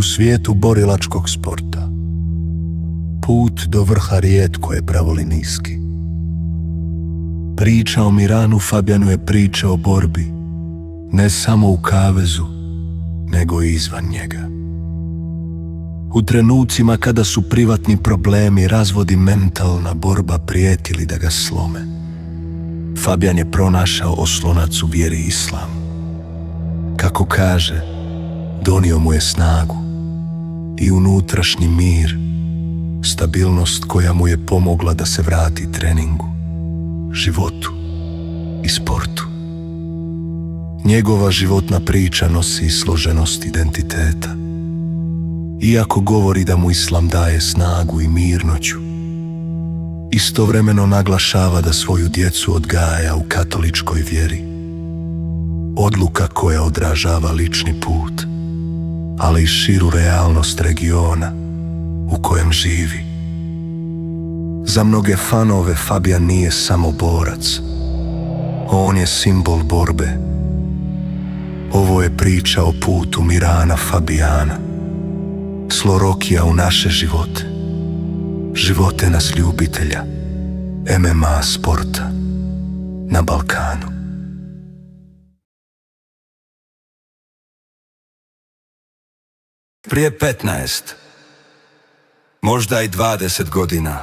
u svijetu borilačkog sporta. Put do vrha rijetko je pravolinijski. Priča o Miranu Fabjanu je priča o borbi, ne samo u kavezu, nego i izvan njega. U trenucima kada su privatni problemi, razvod i mentalna borba prijetili da ga slome, Fabjan je pronašao oslonac u vjeri islam. Kako kaže, donio mu je snagu i unutrašnji mir, stabilnost koja mu je pomogla da se vrati treningu, životu i sportu. Njegova životna priča nosi složenost identiteta. Iako govori da mu islam daje snagu i mirnoću, istovremeno naglašava da svoju djecu odgaja u katoličkoj vjeri. Odluka koja odražava lični put, ali i širu realnost regiona u kojem živi. Za mnoge fanove Fabjan nije samo borac, on je simbol borbe. Ovo je priča o putu Mirana Fabijana, Slorokija u naše živote, živote nas ljubitelja MMA sporta na Balkanu. Prije 15, možda i 20 godina,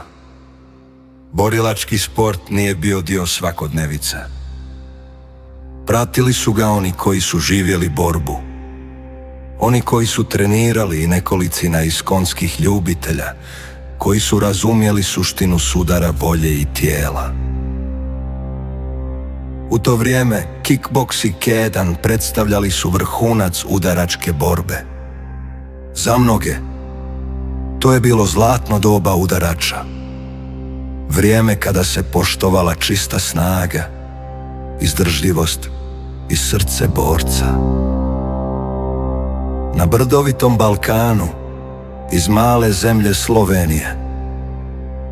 borilački sport nije bio dio svakodnevice. Pratili su ga oni koji su živjeli borbu, oni koji su trenirali i nekolicina iskonskih ljubitelja, koji su razumjeli suštinu sudara volje i tijela. U to vrijeme kickboks i kedan predstavljali su vrhunac udaračke borbe. Za mnoge to je bilo zlatno doba udarača, vrijeme kada se poštovala čista snaga, izdržljivost i srce borca. Na brdovitom Balkanu, iz male zemlje Slovenije,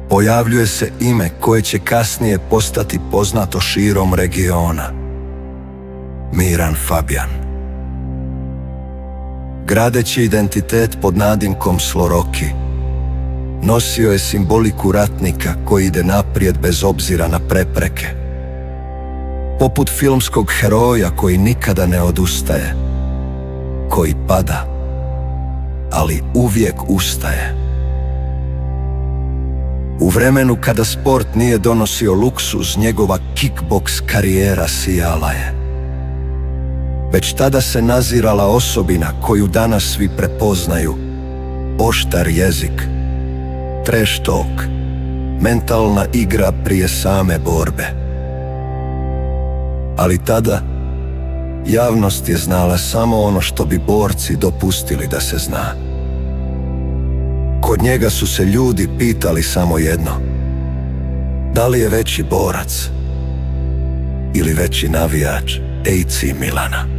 pojavljuje se ime koje će kasnije postati poznato širom regiona. Miran Fabjan. Gradeći identitet pod nadimkom Sloroki, nosio je simboliku ratnika koji ide naprijed bez obzira na prepreke. Poput filmskog heroja koji nikada ne odustaje, koji pada, ali uvijek ustaje. U vremenu kada sport nije donosio luksuz, njegova kickboks karijera sijala je. Već tada se nazirala osobina koju danas svi prepoznaju: oštar jezik, trash talk, mentalna igra prije same borbe. Ali tada javnost je znala samo ono što bi borci dopustili da se zna. Kod njega su se ljudi pitali samo jedno: da li je veći borac ili veći navijač AC Milana?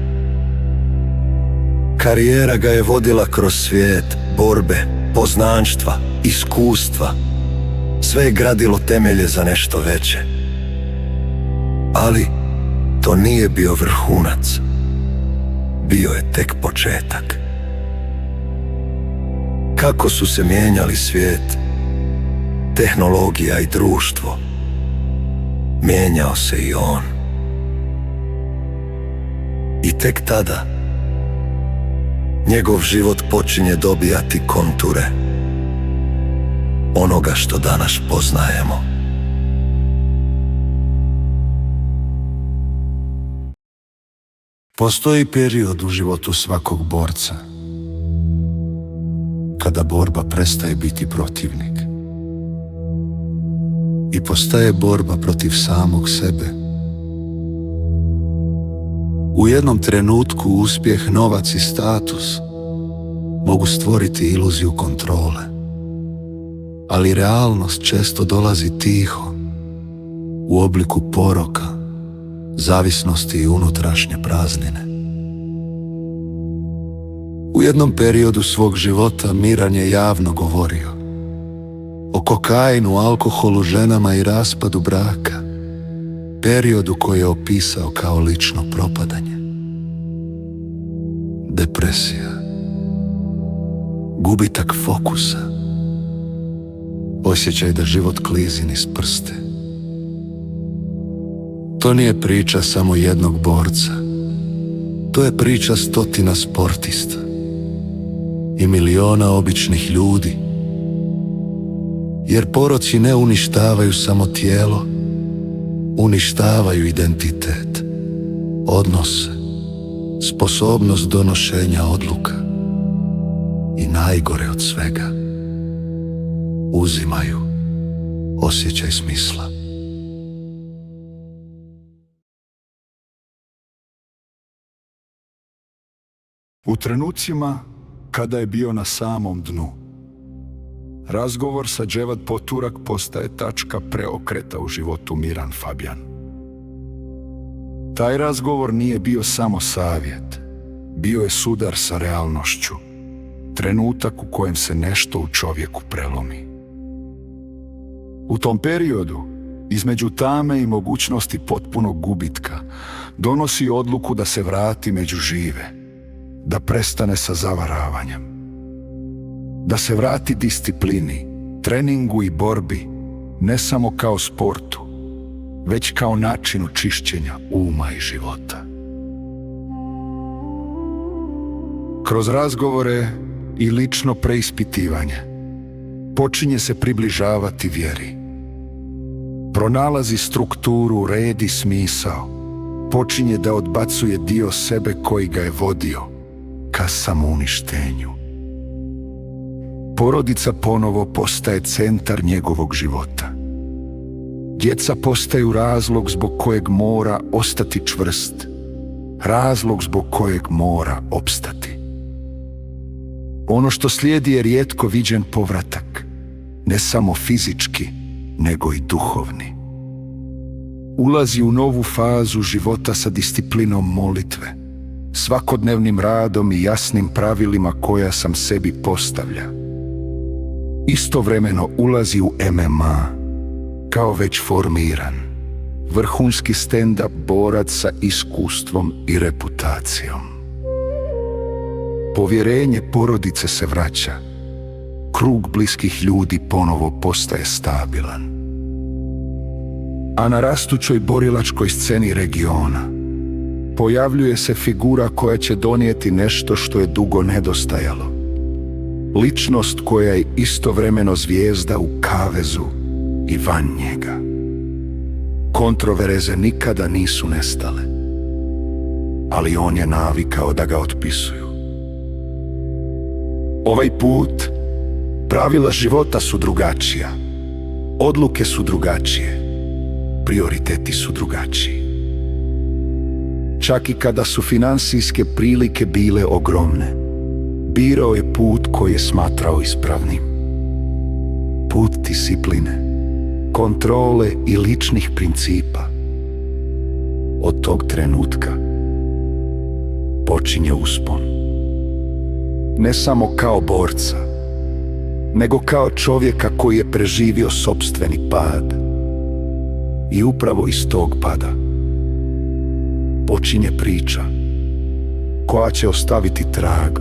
Karijera ga je vodila kroz svijet borbe, poznanstva, iskustva. Sve je gradilo temelje za nešto veće. Ali to nije bio vrhunac. Bio je tek početak. Kako su se mijenjali svijet, tehnologija i društvo, mijenjao se i on. I tek tada njegov život počinje dobijati konture onoga što danas poznajemo. Postoji period u životu svakog borca kada borba prestaje biti protivnik i postaje borba protiv samog sebe. U jednom trenutku uspjeh, novac i status mogu stvoriti iluziju kontrole, ali realnost često dolazi tiho, u obliku poroka, zavisnosti i unutrašnje praznine. U jednom periodu svog života Miran je javno govorio o kokainu, alkoholu, ženama i raspadu braka, periodu koji je opisao kao lično propadanje. Depresija, Gubitak fokusa. Osjećaj da život klizi niz prste. To nije priča samo jednog borca. To je priča stotina sportista i miliona običnih ljudi. Jer poroci ne uništavaju samo tijelo, uništavaju identitet, odnose, sposobnost donošenja odluka i najgore od svega, uzimaju osjećaj smisla. U trenucima kada je bio na samom dnu, razgovor sa Dževad Poturak postaje tačka preokreta u životu Miran Fabjan. Taj razgovor nije bio samo savjet, bio je sudar sa realnošću, trenutak u kojem se nešto u čovjeku prelomi. U tom periodu, između tame i mogućnosti potpunog gubitka, donosi odluku da se vrati među žive, da prestane sa zavaravanjem, da se vrati disciplini, treningu i borbi, ne samo kao sportu, već kao načinu čišćenja uma i života. Kroz razgovore i lično preispitivanje počinje se približavati vjeri. Pronalazi strukturu, red i smisao, počinje da odbacuje dio sebe koji ga je vodio ka samouništenju. Porodica ponovo postaje centar njegovog života. Djeca postaju razlog zbog kojeg mora ostati čvrst, razlog zbog kojeg mora opstati. Ono što slijedi je rijetko viđen povratak, ne samo fizički, nego i duhovni. Ulazi u novu fazu života sa disciplinom molitve, svakodnevnim radom i jasnim pravilima koja sam sebi postavlja. Istovremeno ulazi u MMA, kao već formiran, vrhunski stand-up borac sa iskustvom i reputacijom. Povjerenje porodice se vraća, krug bliskih ljudi ponovo postaje stabilan. A na rastućoj borilačkoj sceni regiona pojavljuje se figura koja će donijeti nešto što je dugo nedostajalo. Ličnost koja je istovremeno zvijezda u kavezu i van njega. Kontroverze nikada nisu nestale, ali on je navikao da ga otpisuju. Ovaj put pravila života su drugačija, odluke su drugačije, prioriteti su drugačiji. Čak i kada su financijske prilike bile ogromne, birao je put koji je smatrao ispravnim. Put discipline, kontrole i ličnih principa. Od tog trenutka počinje uspon. Ne samo kao borca, nego kao čovjeka koji je preživio sopstveni pad. I upravo iz tog pada počinje priča koja će ostaviti trag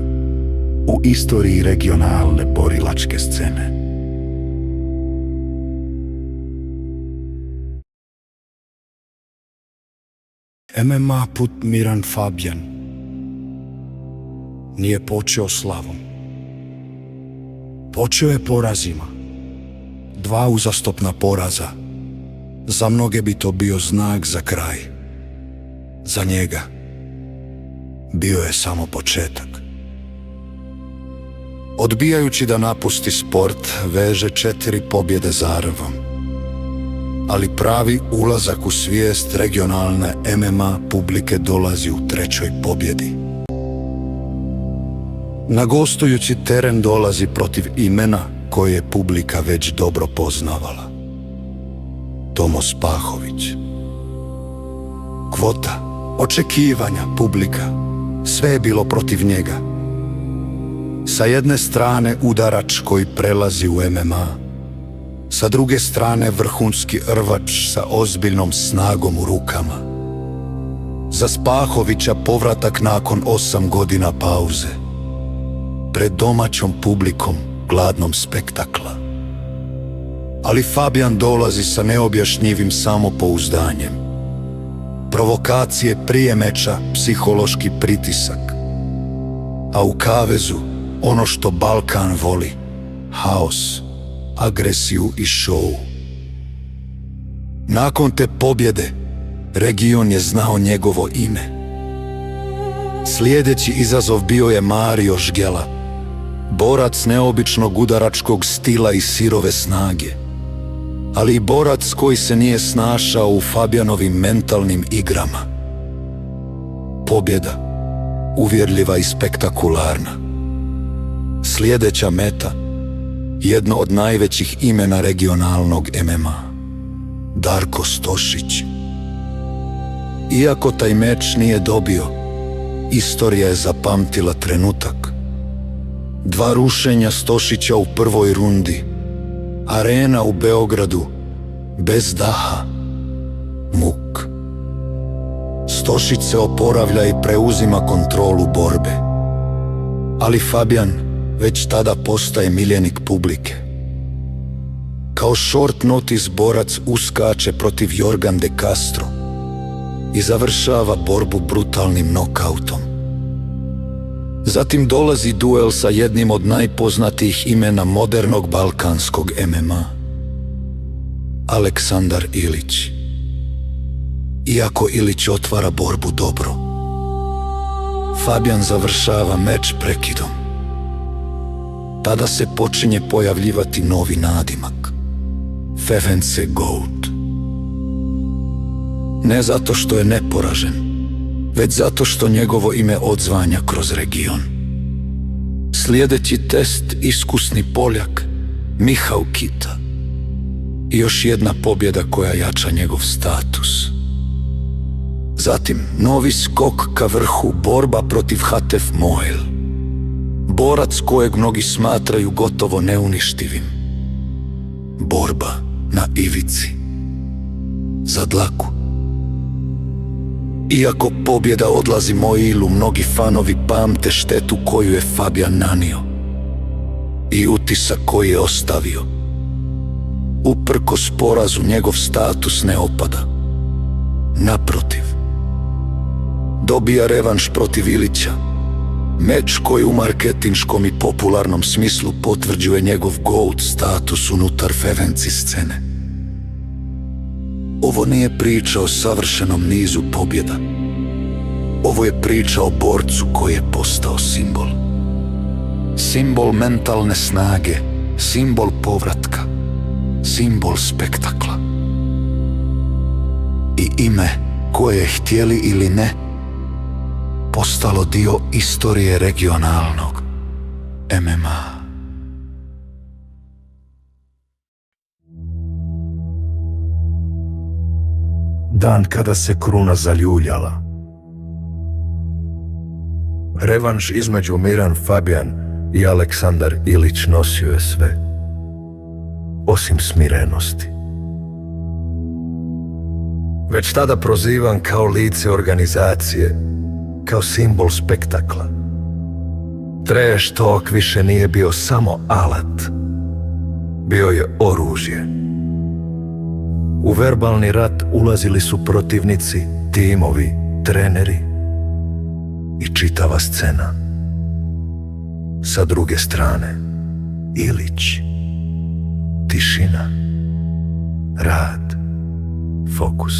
u istoriji regionalne borilačke scene. MMA put Miran Fabjan nije počeo slavom. Počeo je porazima. 2 uzastopna poraza. Za mnoge bi to bio znak za kraj. Za njega bio je samo početak. Odbijajući da napusti sport, veže 4 pobjede za rvom. Ali pravi ulazak u svijest regionalne MMA publike dolazi u 3. pobjedi. Na gostujući teren dolazi protiv imena koje je publika već dobro poznavala. Tomo Spahović. Kvota, očekivanja, publika, sve je bilo protiv njega. Sa jedne strane udarač koji prelazi u MMA, sa druge strane vrhunski rvač sa ozbiljnom snagom u rukama. Za Spahovića povratak nakon 8 godina pauze. pred domaćom publikom gladnom spektakla. Ali Fabijan dolazi sa neobjašnjivim samopouzdanjem. Provokacije prije meča, psihološki pritisak. A u kavezu ono što Balkan voli, haos, agresiju i show. Nakon te pobjede, region je znao njegovo ime. Sljedeći izazov bio je Mario Žgela, borac neobičnog udaračkog stila i sirove snage, ali i borac koji se nije snašao u Fabijanovim mentalnim igrama. Pobjeda, uvjerljiva i spektakularna. Sljedeća meta, jedno od najvećih imena regionalnog MMA, Darko Stošić. Iako taj meč nije dobio, istorija je zapamtila trenutak. 2 rušenja Stošića u prvoj rundi, arena u Beogradu, bez daha, muk. Stošić se oporavlja i preuzima kontrolu borbe. Ali Fabijan već tada postaje miljenik publike. Kao short notice borac uskače protiv Jorgan de Castro i završava borbu brutalnim nokautom. Zatim dolazi duel sa jednim od najpoznatijih imena modernog balkanskog MMA, Aleksandar Ilić. Iako Ilić otvara borbu dobro, Fabijan završava meč prekidom. Tada se počinje pojavljivati novi nadimak, Fevence Goat. Ne zato što je neporažen, već zato što njegovo ime odzvanja kroz region. Sljedeći test, iskusni Poljak, Michał Kita. I još jedna pobjeda koja jača njegov status. Zatim, novi skok ka vrhu, borba protiv Hatef Moel. Borac kojeg mnogi smatraju gotovo neuništivim. Borba na ivici. Za dlaku. Iako pobjeda odlazi Moilu, mnogi fanovi pamte štetu koju je Fabijan nanio i utisak koji je ostavio. Uprkos porazu, njegov status ne opada. Naprotiv, dobija revanš protiv Ilića, meč koji u marketinškom i popularnom smislu potvrđuje njegov GOAT status unutar Fevenci scene. Ovo nije priča o savršenom nizu pobjeda. Ovo je priča o borcu koji je postao simbol. Simbol mentalne snage, simbol povratka, simbol spektakla. I ime koje je, htjeli ili ne, postalo dio istorije regionalnog MMA. Dan kada se kruna zaljuljala. Revanš između Miran Fabijan i Aleksandar Ilić nosio je sve, osim smirenosti. Već tada prozivan kao lice organizacije, kao simbol spektakla. Trash talk više nije bio samo alat, bio je oružje. U verbalni rat ulazili su protivnici, timovi, treneri i čitava scena. Sa druge strane, Ilić, tišina, rad, fokus.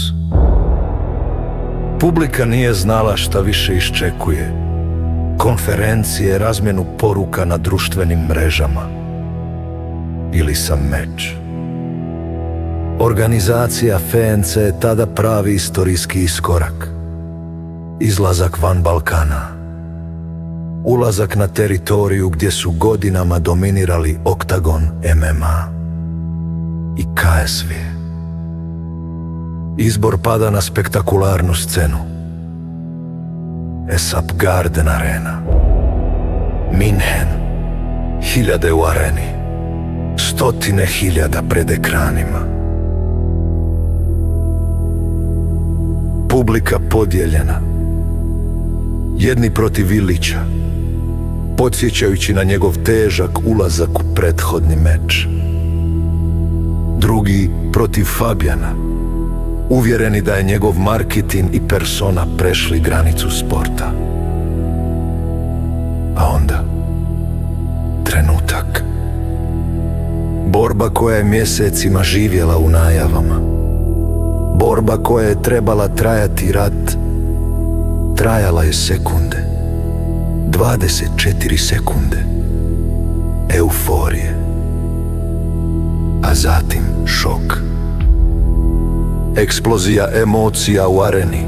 Publika nije znala šta više iščekuje. Konferencije, razmjenu poruka na društvenim mrežama ili sam meč. Organizacija FNC je tada pravi istorijski iskorak. Izlazak van Balkana. Ulazak na teritoriju gdje su godinama dominirali Oktagon, MMA i KSV. Izbor pada na spektakularnu scenu. ESAP Garden Arena. Minhen. 1000 u areni. 100.000 pred ekranima. Publika podijeljena. Jedni protiv Ilića, podsjećajući na njegov težak ulazak u prethodni meč. Drugi protiv Fabijana, uvjereni da je njegov marketing i persona prešli granicu sporta. A onda, trenutak. Borba koja je mjesecima živjela u najavama. Borba koja je trebala trajati rat, trajala je sekunde. 24 sekunde. Euforije. A zatim šok. Eksplozija emocija u areni.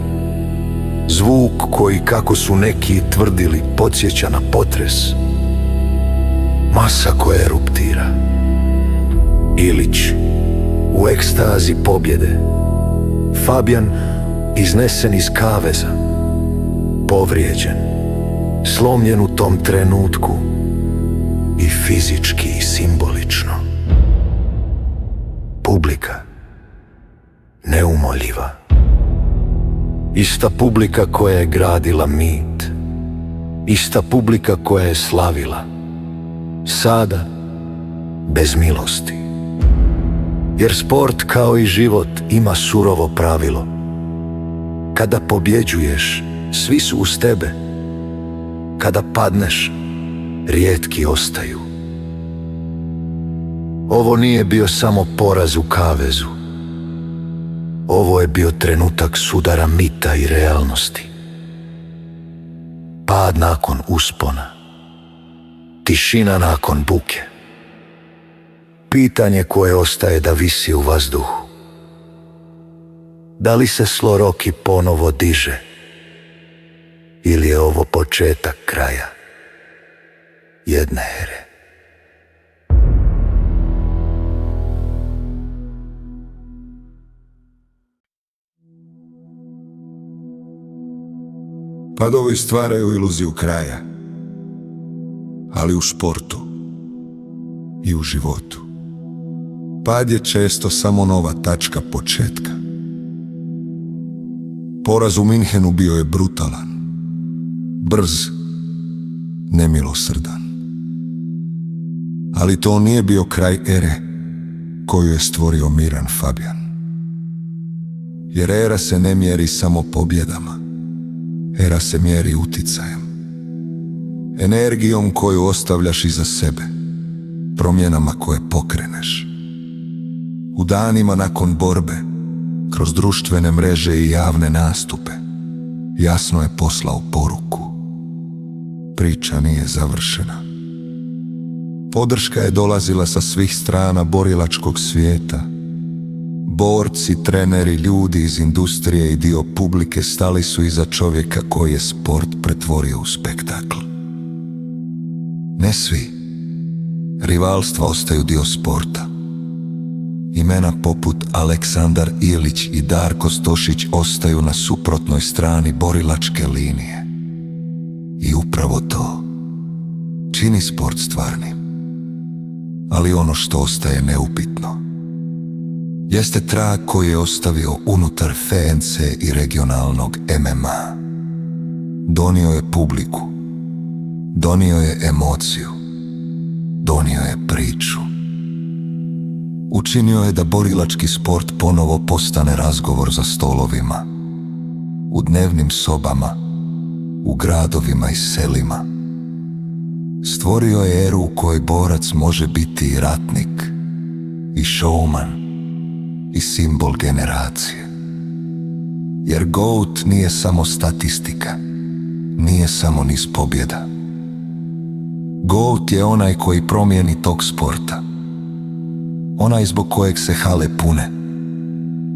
Zvuk koji, kako su neki tvrdili, podsjeća na potres. Masa koja eruptira. Ilić u ekstazi pobjede. Fabijan iznesen iz kaveza. Povrijeđen. Slomljen u tom trenutku. I fizički i simbolično. Publika. Neumoljiva. Ista publika koja je gradila mit. Ista publika koja je slavila. Sada bez milosti. Jer sport kao i život ima surovo pravilo. Kada pobjeđuješ, svi su uz tebe. Kada padneš, rijetki ostaju. Ovo nije bio samo poraz u kavezu. Ovo je bio trenutak sudara mita i realnosti. Pad nakon uspona. Tišina nakon buke. Pitanje koje ostaje da visi u vazduhu. Da li se Sloroki ponovo diže? Ili je ovo početak kraja jedne ere? Padovi stvaraju iluziju kraja, ali u športu i u životu pad je često samo nova tačka početka. Poraz u Minhenu bio je brutalan, brz, nemilosrdan. Ali to nije bio kraj ere koju je stvorio Miran Fabijan. Jer era se ne mjeri samo pobjedama. Era se mjeri uticajem. Energijom koju ostavljaš iza sebe. Promjenama koje pokreneš. U danima nakon borbe, kroz društvene mreže i javne nastupe, jasno je poslao poruku. Priča nije završena. Podrška je dolazila sa svih strana borilačkog svijeta. Borci, treneri, ljudi iz industrije i dio publike stali su iza čovjeka koji je sport pretvorio u spektakl. Ne svi. Rivalstva ostaju dio sporta. Imena poput Aleksandar Ilić i Darko Stošić ostaju na suprotnoj strani borilačke linije. I upravo to čini sport stvarnim. Ali ono što ostaje neupitno jeste trag koji je ostavio unutar FNC i regionalnog MMA. Donio je publiku, donio je emociju, donio je priču. Učinio je da borilački sport ponovo postane razgovor za stolovima, u dnevnim sobama, u gradovima i selima. Stvorio je eru u kojoj borac može biti i ratnik, i showman, i simbol generacije. Jer GOAT nije samo statistika, nije samo niz pobjeda. GOAT je onaj koji promijeni tok sporta. Onaj zbog kojeg se hale pune.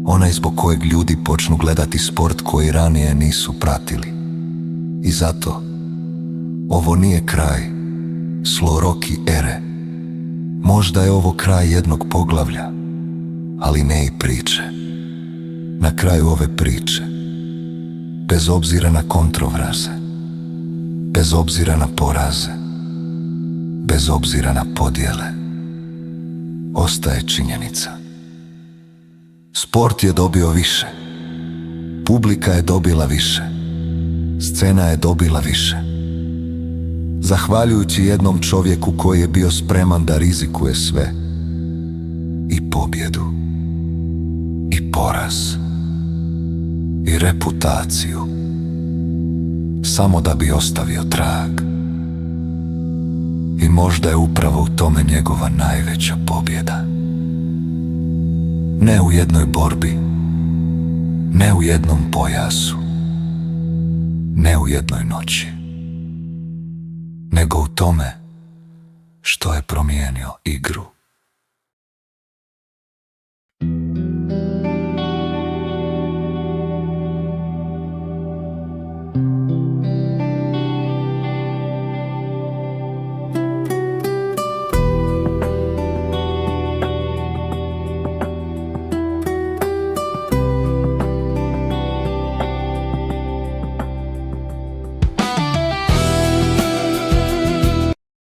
Onaj zbog kojeg ljudi počnu gledati sport koji ranije nisu pratili. I zato ovo nije kraj Sloroki ere. Možda je ovo kraj jednog poglavlja, ali ne i priče. Na kraju ove priče, bez obzira na kontroverze, bez obzira na poraze, bez obzira na podjele, ostaje činjenica. Sport je dobio više. Publika je dobila više. Scena je dobila više. Zahvaljujući jednom čovjeku koji je bio spreman da rizikuje sve. I pobjedu. I poraz. I reputaciju. Samo da bi ostavio trag. I možda je upravo u tome njegova najveća pobjeda. Ne u jednoj borbi, ne u jednom pojasu, ne u jednoj noći, nego u tome što je promijenio igru.